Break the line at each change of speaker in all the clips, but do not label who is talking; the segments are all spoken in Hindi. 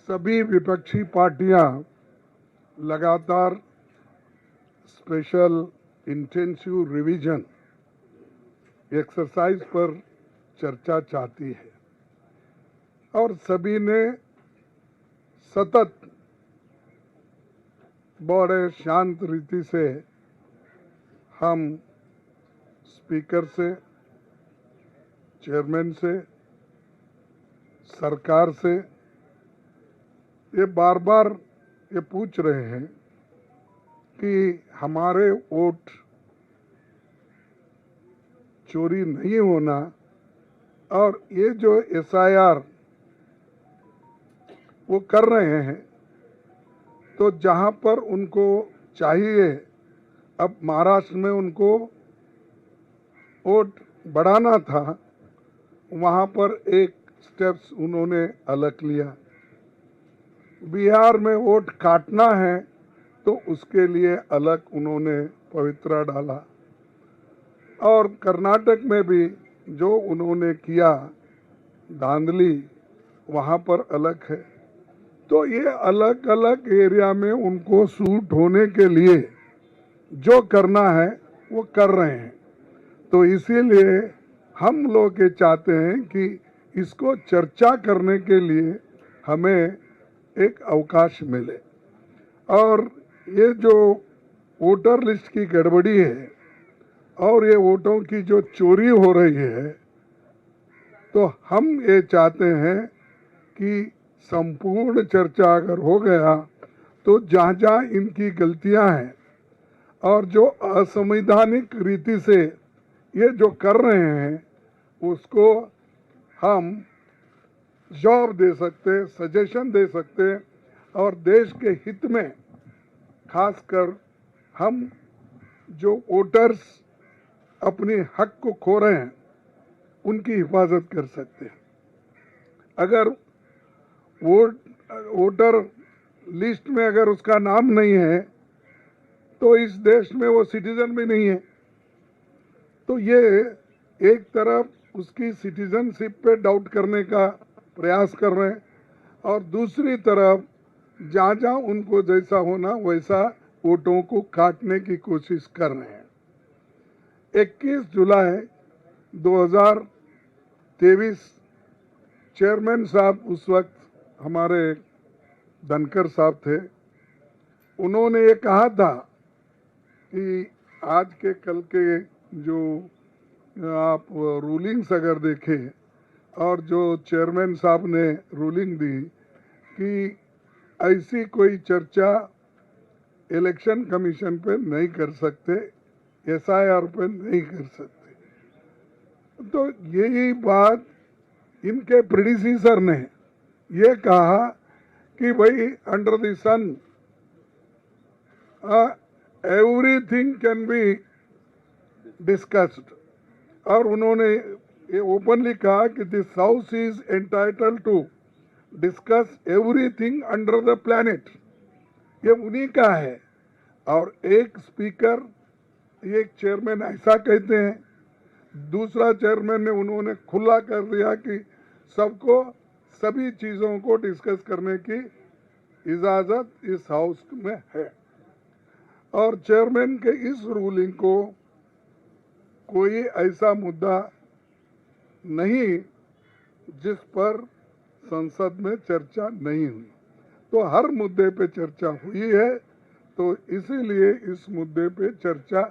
सभी विपक्षी पार्टियां लगातार स्पेशल इंटेंसिव रिवीजन एक्सरसाइज पर चर्चा चाहती है और सभी ने सतत बड़े शांत रीति से हम स्पीकर से, चेयरमैन से, सरकार से ये बार बार ये पूछ रहे हैं कि हमारे वोट चोरी नहीं होना और ये जो एसआईआर वो कर रहे हैं तो जहां पर उनको चाहिए, अब महाराष्ट्र में उनको वोट बढ़ाना था, वहां पर एक स्टेप्स उन्होंने अलग लिया। बिहार में वोट काटना है तो उसके लिए अलग उन्होंने पवित्रा डाला और कर्नाटक में भी जो उन्होंने किया धांधली वहां पर अलग है। तो ये अलग अलग एरिया में उनको सूट होने के लिए जो करना है वो कर रहे हैं। तो इसीलिए हम लोग ये चाहते हैं कि इसको चर्चा करने के लिए हमें एक अवकाश मिले और ये जो वोटर लिस्ट की गड़बड़ी है और ये वोटों की जो चोरी हो रही है, तो हम ये चाहते हैं कि संपूर्ण चर्चा अगर हो गया तो जहाँ जहाँ इनकी गलतियां हैं और जो असंवैधानिक रीति से ये जो कर रहे हैं उसको हम जवाब दे सकते, सजेशन दे सकते और देश के हित में खासकर हम जो वोटर्स अपनी हक को खो रहे हैं उनकी हिफाजत कर सकते हैं। अगर वोटर लिस्ट में अगर उसका नाम नहीं है तो इस देश में वो सिटीजन भी नहीं है। तो ये एक तरफ उसकी सिटीजनशिप पे डाउट करने का प्रयास कर रहे हैं और दूसरी तरफ जहाँ जहाँ उनको जैसा होना वैसा वोटों को काटने की कोशिश कर रहे हैं। 21 जुलाई 2023 चेयरमैन साहब उस वक्त हमारे धनखड़ साहब थे, उन्होंने ये कहा था कि आज के कल के जो आप रूलिंग्स अगर देखें और जो चेयरमैन साहब ने रूलिंग दी कि ऐसी कोई चर्चा इलेक्शन कमीशन पे नहीं कर सकते, एसआईआर पे नहीं कर सकते। तो यही बात इनके प्रेडिसेसर ने ये कहा कि भाई under the sun everything can be discussed और उन्होंने ये ओपनली कहा कि this house is entitled to discuss everything under the planet. ये उन्हीं का है और एक स्पीकर, एक चेयरमैन ऐसा कहते हैं, दूसरा चेयरमैन ने उन्होंने खुला कर दिया कि सबको सभी चीज़ों को डिस्कस करने की इजाज़त इस हाउस में है। और चेयरमैन के इस रूलिंग को कोई ऐसा मुद्दा नहीं जिस पर संसद में चर्चा नहीं हुई, तो हर मुद्दे पे चर्चा हुई है। तो इसीलिए इस मुद्दे पे चर्चा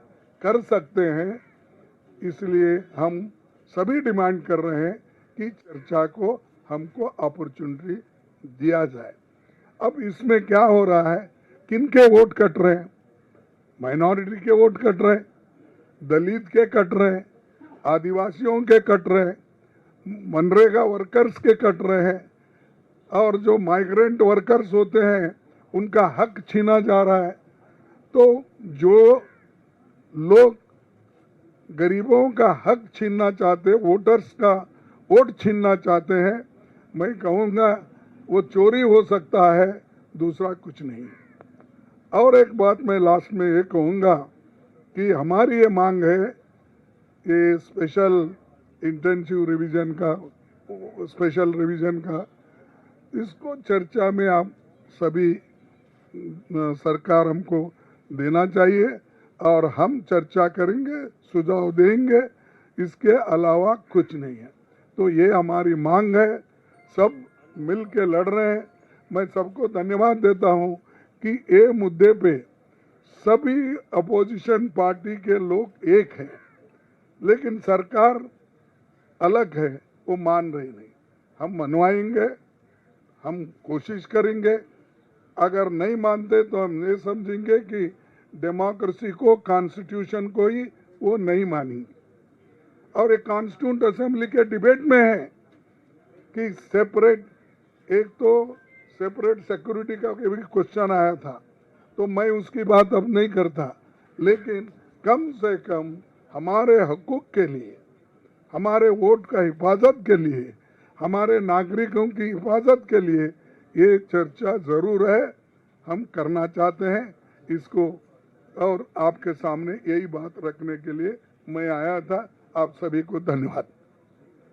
कर सकते हैं, इसलिए हम सभी डिमांड कर रहे हैं कि चर्चा को हमको अपॉर्चुनिटी दिया जाए। अब इसमें क्या हो रहा है, किनके वोट कट रहे हैं? माइनॉरिटी के वोट कट रहे हैं, दलित के कट रहे हैं, आदिवासियों के कट रहे हैं, मनरेगा वर्कर्स के कट रहे हैं और जो माइग्रेंट वर्कर्स होते हैं उनका हक छीना जा रहा है। तो जो लोग गरीबों का हक छीनना चाहते, वोटर्स का वोट छीनना चाहते हैं, मैं कहूँगा वो चोरी हो सकता है, दूसरा कुछ नहीं। और एक बात मैं लास्ट में ये कहूँगा कि हमारी ये मांग है कि स्पेशल इंटेंसिव रिवीजन का, स्पेशल रिवीजन का इसको चर्चा में आप सभी सरकार हमको देना चाहिए और हम चर्चा करेंगे, सुझाव देंगे, इसके अलावा कुछ नहीं है। तो ये हमारी मांग है, सब मिल के लड़ रहे हैं। मैं सबको धन्यवाद देता हूं कि ये मुद्दे पे सभी अपोजिशन पार्टी के लोग एक हैं, लेकिन सरकार अलग है, वो मान रही नहीं। हम मनवाएंगे, हम कोशिश करेंगे, अगर नहीं मानते तो हम ये समझेंगे कि डेमोक्रेसी को, कॉन्स्टिट्यूशन को ही वो नहीं मानेंगे। और एक कॉन्स्टिट्यूंट असेंबली के डिबेट में है कि सेपरेट, एक तो सेपरेट सिक्योरिटी का भी क्वेश्चन आया था, तो मैं उसकी बात अब नहीं करता, लेकिन कम से कम हमारे हकूक के लिए, हमारे वोट का हिफाजत के लिए, हमारे नागरिकों की हिफाजत के लिए ये चर्चा जरूर है, हम करना चाहते हैं इसको। और आपके सामने यही बात रखने के लिए मैं आया था। आप सभी को धन्यवाद।